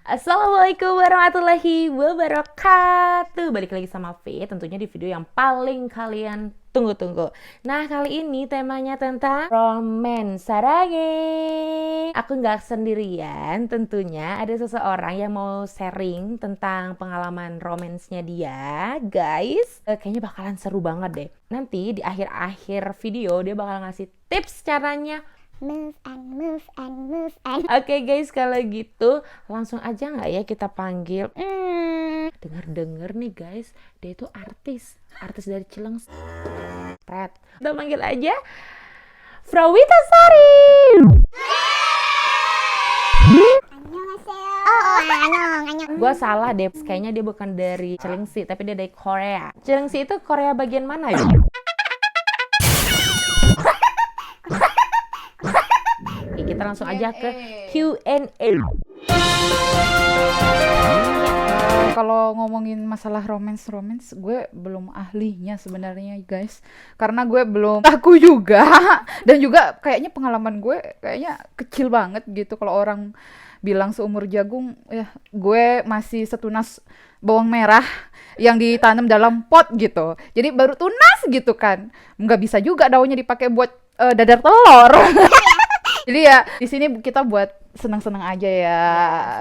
Assalamualaikum warahmatullahi wabarakatuh. Balik lagi sama V, tentunya di video yang paling kalian tunggu-tunggu. Nah, kali ini temanya tentang romance sarage. Aku nggak sendirian, tentunya ada seseorang yang mau sharing tentang pengalaman romansnya dia, guys. Kayaknya bakalan seru banget deh. Nanti di akhir-akhir video dia bakal ngasih tips caranya move and. Oke guys, kalau gitu langsung aja nggak ya kita panggil. Dengar nih guys, dia itu artis dari Cileng. Kita panggil aja Frawita Sari. Gua salah deh, kayaknya dia bukan dari Cilengsi, tapi dia dari Korea. Cilengsi itu Korea bagian mana ya? Kita langsung aja ke Q&A. Kalau ngomongin masalah romance, gue belum ahlinya sebenarnya guys, karena gue belum aku juga dan juga kayaknya pengalaman gue kayaknya kecil banget gitu. Kalau orang bilang seumur jagung, ya gue masih setunas bawang merah yang ditanam dalam pot gitu, jadi baru tunas gitu kan, nggak bisa juga daunnya dipakai buat dadar telur. Jadi ya di sini kita buat senang-senang aja ya.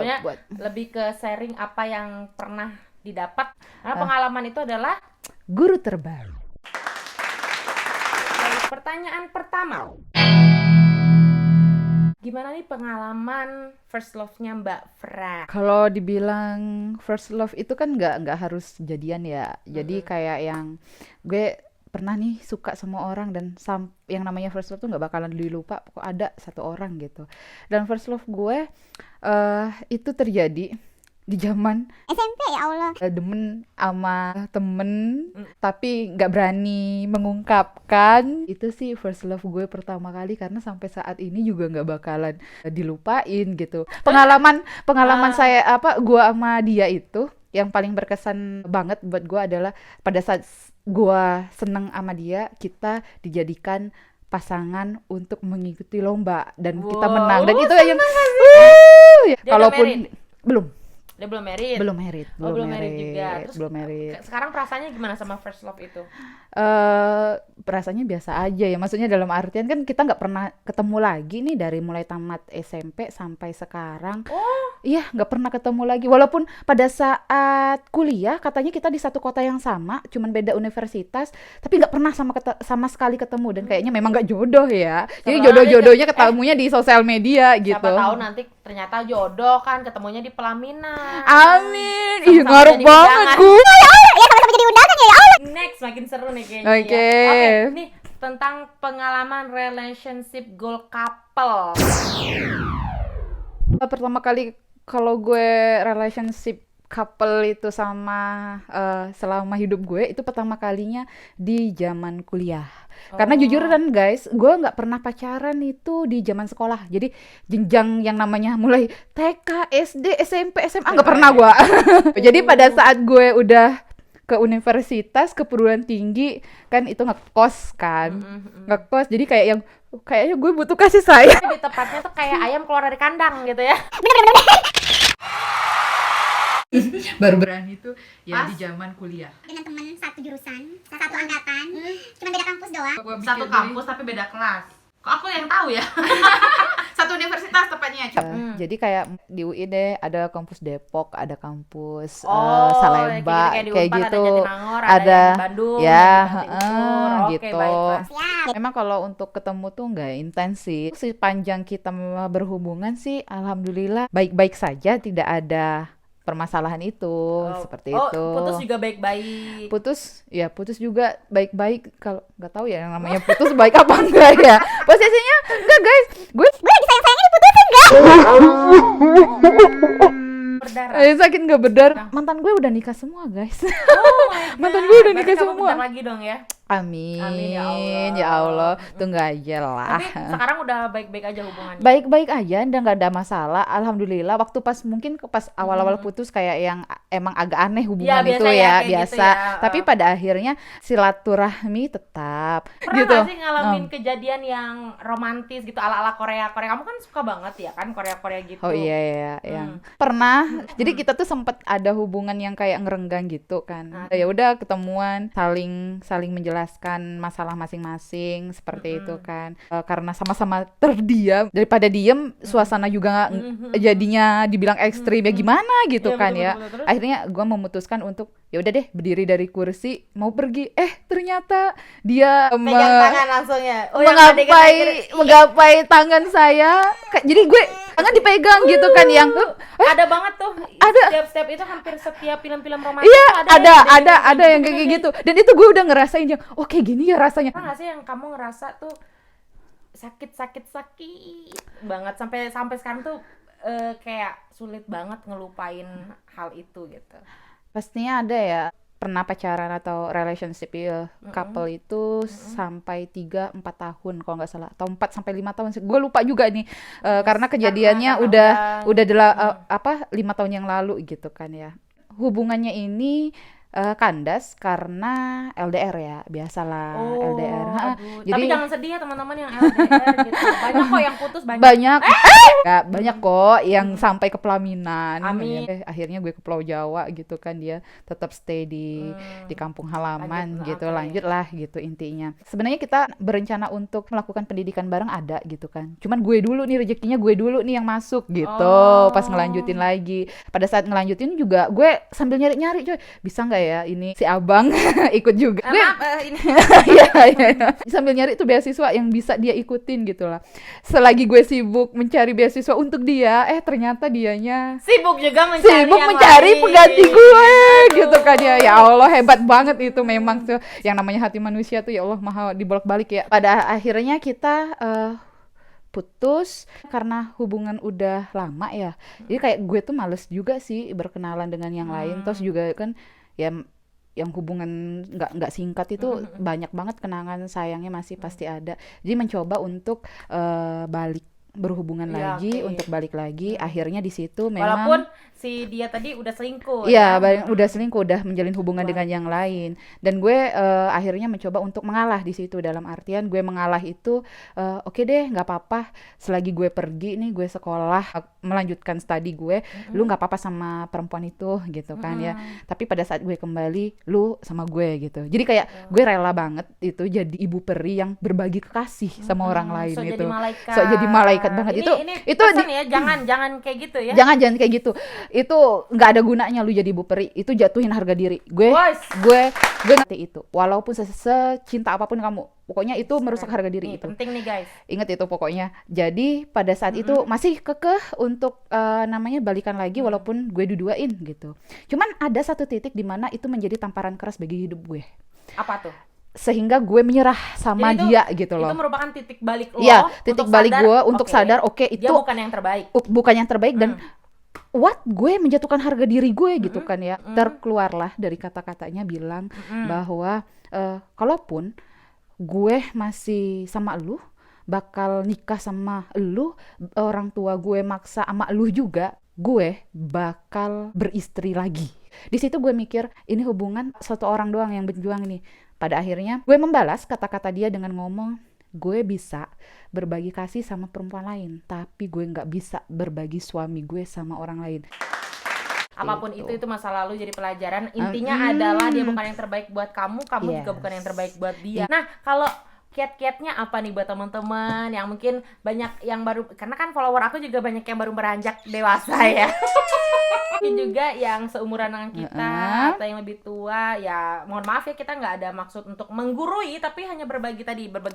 Sebenarnya buat lebih ke sharing apa yang pernah didapat. Karena pengalaman itu adalah guru terbaru. Pertanyaan pertama. Gimana nih pengalaman first love-nya Mbak Fra? Kalau dibilang first love itu kan nggak harus jadian ya. Jadi kayak yang gue pernah nih suka sama orang dan yang namanya first love tuh nggak bakalan dilupa, pokok ada satu orang gitu. Dan first love gue itu terjadi di zaman SMP, ya Allah. Demen sama temen tapi nggak berani mengungkapkan. Itu sih first love gue pertama kali, karena sampai saat ini juga nggak bakalan dilupain gitu. Pengalaman saya gue sama dia itu yang paling berkesan banget buat gue adalah pada saat gue seneng sama dia, kita dijadikan pasangan untuk mengikuti lomba dan kita menang. Dan itu yang kalaupun belum married. Belum married juga. Terus belum married. Sekarang perasaannya gimana sama first love itu? Perasaannya biasa aja ya. Maksudnya dalam artian kan kita nggak pernah ketemu lagi nih dari mulai tamat SMP sampai sekarang. Iya, nggak pernah ketemu lagi. Walaupun pada saat kuliah katanya kita di satu kota yang sama, cuman beda universitas, tapi nggak pernah sama sekali ketemu. Dan kayaknya memang nggak jodoh ya. Jadi jodoh-jodohnya ketemunya di sosial media gitu. Siapa tahu nanti ternyata jodoh kan, ketemunya di pelaminan. Amin. Ih, ngaruh banget gue. Ya sama-sama jadi undangan ya Allah. Next, makin seru nih kayaknya. Oke. Nih tentang pengalaman relationship goal couple. Pertama kali kalau gue relationship couple itu sama selama hidup gue itu pertama kalinya di zaman kuliah. Karena jujur kan guys, gue nggak pernah pacaran itu di zaman sekolah. Jadi jenjang yang namanya mulai TK, SD, SMP, SMA nggak pernah gue. Jadi pada saat gue udah ke universitas, ke perguruan tinggi kan itu ngekos kan, ngekos. Jadi kayaknya gue butuh kasih sayang. Lebih tepatnya tuh kayak ayam keluar dari kandang gitu ya. Baru berani tuh ya di zaman kuliah. Dengan teman satu jurusan, satu angkatan, cuma beda kampus doang. Satu kampus tapi beda kelas. Kok aku yang tahu ya? Satu universitas tepatnya. Jadi kayak di UI deh ada kampus Depok, ada kampus Oh, Salemba, kayak gitu. Ada Jatinangor, Ada yang Bandung, ya, ada Banting Timur. Oke, gitu. baiklah. Siap. Memang kalau untuk ketemu tuh nggak intens sih. Sepanjang kita berhubungan sih, alhamdulillah baik-baik saja, tidak ada permasalahan itu, seperti itu. Putus juga baik-baik. Putus juga baik-baik. Kalau nggak tahu ya yang namanya putus baik apa enggak ya. Posisinya enggak guys, gue Lagi sayang-sayangnya diputusin gak? Berdarah. sakit nggak berdarah. Mantan gue udah nikah semua guys. Oh my God. Mantan gue udah nikah Berarti kamu semua. bentar lagi dong ya. Amin, Amin ya ya Allah, Allah. tunggu aja lah. Tapi sekarang udah baik-baik aja hubungannya. Baik-baik aja, dan nggak ada masalah. Alhamdulillah. Waktu pas mungkin pas awal-awal putus kayak yang emang agak aneh hubungan biasa itu ya, ya, kayak gitu biasa. ya, Tapi pada akhirnya silaturahmi tetap Pernah gitu. gak sih ngalamin kejadian yang romantis gitu ala-ala Korea? Kamu kan suka banget ya kan Korea gitu. Oh iya ya, yang pernah. Jadi kita tuh sempat ada hubungan yang kayak ngerenggang gitu kan. Ya udah ketemuan, saling menjelaskan masalah masing-masing seperti itu kan. Karena sama-sama terdiam, daripada diem suasana juga jadinya dibilang ekstrim ya gimana gitu Iya, kan betul, ya. betul. Terus? Akhirnya gue memutuskan untuk ya udah deh berdiri dari kursi mau pergi. Ternyata dia Pegang tangan langsung ya. yang menggapai tangan saya. Jadi gue tangan dipegang gitu kan yang ada banget tuh. Ada. Setiap itu hampir setiap film-film romantis iya tuh ada yang kayak gitu. Dan itu gue udah ngerasain yang kayak gini ya rasanya. Pernah gak sih yang kamu ngerasa tuh sakit banget sampai sekarang tuh kayak sulit banget ngelupain hal itu gitu. Pastinya ada ya, pernah pacaran atau relationship ya, couple itu sampai 3-4 tahun kalau nggak salah, atau 4-5 tahun sih, gue lupa juga nih. Karena kejadiannya karena udah 5 tahun yang lalu gitu kan ya. Hubungannya ini kandas karena LDR ya, biasalah LDR. Aduh. Jadi Tapi jangan sedih ya teman-teman yang LDR gitu. Banyak kok yang putus banyak banyak kok yang sampai ke pelaminan. Amin. Akhirnya gue ke Pulau Jawa gitu kan, dia tetap stay di kampung halaman gitu. Lanjut lah gitu intinya. Sebenarnya kita berencana untuk melakukan pendidikan bareng ada gitu kan. Cuman gue dulu nih, rezekinya gue dulu nih yang masuk gitu. Pas ngelanjutin lagi. Pada saat ngelanjutin juga gue sambil nyari-nyari coy, bisa nggak ya ini si abang ikut juga. Ini Iya. Sambil nyari tuh beasiswa yang bisa dia ikutin gitu lah. Selagi gue sibuk mencari beasiswa untuk dia, ternyata dianya sibuk juga mencari pengganti gue. Aduh. Gitu kan ya. Ya Allah, hebat banget itu memang tuh. Yang namanya hati manusia tuh ya Allah maha dibolak-balik ya. Pada akhirnya kita putus karena hubungan udah lama ya. Jadi kayak gue tuh males juga sih berkenalan dengan yang lain. Terus juga kan ya yang hubungan nggak singkat itu banyak banget kenangan sayangnya masih pasti ada. Jadi mencoba untuk berhubungan lagi, untuk balik lagi. Akhirnya di situ memang walaupun si dia tadi udah selingkuh. iya, udah selingkuh, udah menjalin hubungan dengan yang lain. Dan gue akhirnya mencoba untuk mengalah di situ. Dalam artian gue mengalah itu oke deh, nggak apa-apa. Selagi gue pergi nih, gue sekolah, melanjutkan studi gue, lu nggak apa-apa sama perempuan itu gitu kan ya. Tapi pada saat gue kembali, lu sama gue gitu. Jadi kayak gue rela banget itu jadi ibu peri yang berbagi kekasih sama orang lain jadi gitu. malaikat. So jadi malaikat banget. Ini itu pesan ya, jangan kayak gitu ya. jangan kayak gitu. Itu nggak ada gunanya lu jadi ibu peri. Itu jatuhin harga diri. Gue ngerti itu. Walaupun secinta apapun kamu, pokoknya itu merusak harga diri. Nih, itu penting nih guys. Ingat itu pokoknya. Jadi pada saat itu masih kekeh untuk namanya balikan lagi walaupun gue duduain gitu. Cuman ada satu titik di mana itu menjadi tamparan keras bagi hidup gue. Apa tuh? Sehingga gue menyerah sama Jadi dia gitu loh. Itu merupakan titik balik lo. Iya, titik balik gue untuk sadar oke, dia itu bukan yang terbaik. bukan yang terbaik. Dan gue menjatuhkan harga diri gue gitu kan ya. Terkeluarlah dari kata-katanya bilang bahwa kalaupun gue masih sama lu, bakal nikah sama lu, orang tua gue maksa sama lu juga, gue bakal beristri lagi. Di situ gue mikir, ini hubungan satu orang doang yang berjuang nih. Pada akhirnya gue membalas kata-kata dia dengan ngomong, gue bisa berbagi kasih sama perempuan lain, tapi gue nggak bisa berbagi suami gue sama orang lain. Apapun itu masa lalu, jadi pelajaran. Intinya adalah dia bukan yang terbaik buat kamu juga bukan yang terbaik buat dia. Nah, kalau kiat-kiatnya apa nih buat teman-teman yang mungkin banyak yang baru, karena kan follower aku juga banyak yang baru beranjak dewasa ya. Mungkin juga yang seumuran dengan kita atau yang lebih tua, ya mohon maaf ya, kita nggak ada maksud untuk menggurui, tapi hanya berbagi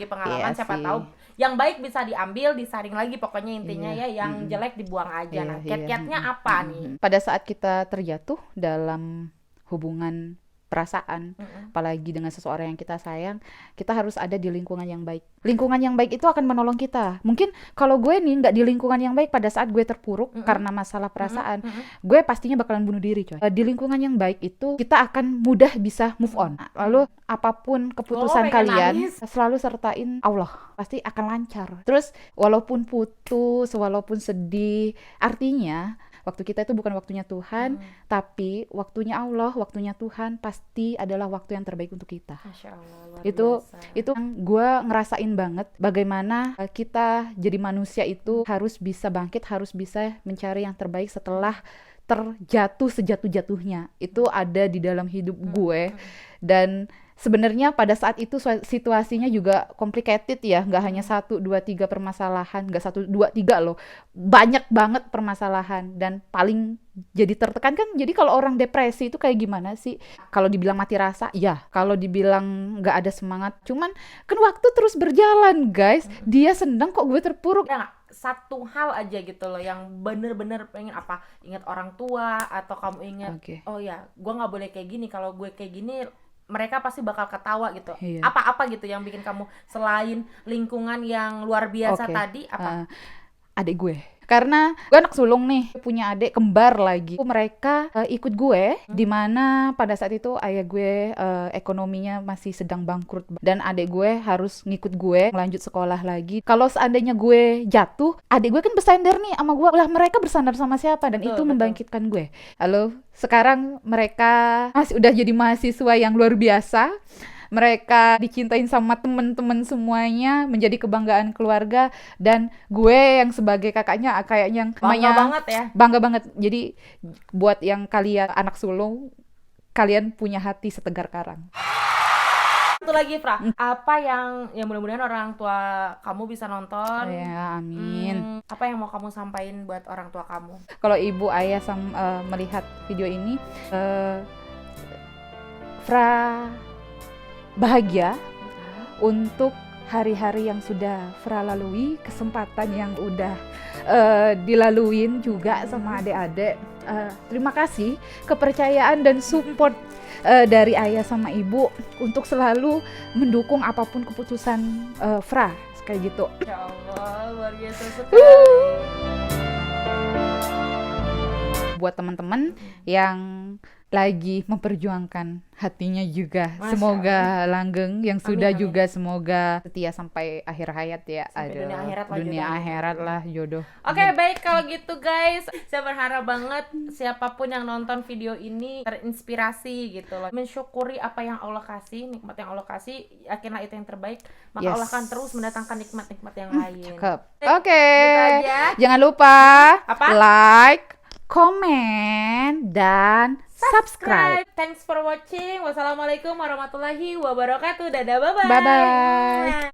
pengalaman. Siapa tahu yang baik bisa diambil, disaring lagi, pokoknya intinya ya, yang jelek dibuang aja. Nah, kiat-kiatnya apa nih? Pada saat kita terjatuh dalam hubungan perasaan, apalagi dengan seseorang yang kita sayang, kita harus ada di lingkungan yang baik. Lingkungan yang baik itu akan menolong kita. Mungkin kalau gue nih nggak di lingkungan yang baik pada saat gue terpuruk karena masalah perasaan, gue pastinya bakalan bunuh diri, coy. Di lingkungan yang baik itu kita akan mudah bisa move on. Lalu apapun keputusan pengen kalian, nangis. selalu sertain Allah, pasti akan lancar. Terus walaupun putus, walaupun sedih, artinya waktu kita itu bukan waktunya Tuhan, tapi waktunya Allah, waktunya Tuhan pasti adalah waktu yang terbaik untuk kita. Masya Allah, luar Itu biasa. gue ngerasain banget bagaimana kita jadi manusia itu harus bisa bangkit, harus bisa mencari yang terbaik setelah terjatuh sejatuh-jatuhnya. Itu ada di dalam hidup gue, dan sebenarnya pada saat itu situasinya juga complicated ya, nggak hanya 1, 2, 3 permasalahan, nggak 1, 2, 3 loh, banyak banget permasalahan. Dan paling jadi tertekan kan, jadi kalau orang depresi itu kayak gimana sih? Kalau dibilang mati rasa, ya. Kalau dibilang nggak ada semangat, cuman kan waktu terus berjalan, guys. Dia senang kok gue terpuruk. Ada nggak satu hal aja gitu loh yang bener-bener pengen apa, ingat orang tua, atau kamu ingat Oke. oh ya gue nggak boleh kayak gini, kalau gue kayak gini mereka pasti bakal ketawa gitu. Iya. Apa-apa gitu yang bikin kamu selain lingkungan yang luar biasa Oke. tadi, apa? Adik gue, karena gue anak sulung nih, punya adik kembar lagi. Mereka ikut gue, dimana pada saat itu ayah gue ekonominya masih sedang bangkrut, dan adik gue harus ngikut gue lanjut sekolah lagi. Kalau seandainya gue jatuh, adik gue kan bersandar nih sama gue, lah mereka bersandar sama siapa? Dan Betul, itu betul. membangkitkan gue. Halo, sekarang mereka udah jadi mahasiswa yang luar biasa. Mereka dicintain sama temen-temen semuanya, menjadi kebanggaan keluarga, dan gue yang sebagai kakaknya kayak yang Bangga banget ya. bangga banget. Jadi buat yang kalian anak sulung, kalian punya hati setegar karang. Satu lagi, Fra, apa yang mudah-mudahan orang tua kamu bisa nonton. Ya, amin. Apa yang mau kamu sampaikan buat orang tua kamu? Kalau ibu ayah melihat video ini, Fra bahagia untuk hari-hari yang sudah Fra lalui, kesempatan yang udah dilaluin juga sama adik-adik. Terima kasih kepercayaan dan support dari ayah sama ibu untuk selalu mendukung apapun keputusan Fra, kayak gitu. Ya Allah, luar biasa sekali. Buat teman-teman yang lagi memperjuangkan hatinya juga, Masya semoga langgeng, yang sudah amin. juga semoga setia sampai akhir hayat ya. Sampai Aduh, dunia akhirat lah dunia jodohnya. akhirat lah jodoh. Oke, baik kalau gitu guys. Saya berharap banget siapapun yang nonton video ini terinspirasi gitu loh. Mensyukuri apa yang Allah kasih, nikmat yang Allah kasih, yakinlah itu yang terbaik. Maka Yes. Allah akan terus mendatangkan nikmat-nikmat yang lain. Cakep. Oke. Gitu aja. Jangan lupa Apa? like, komen, dan subscribe. Thanks for watching. Wassalamualaikum warahmatullahi wabarakatuh. Dadah, bye-bye. Bye-bye.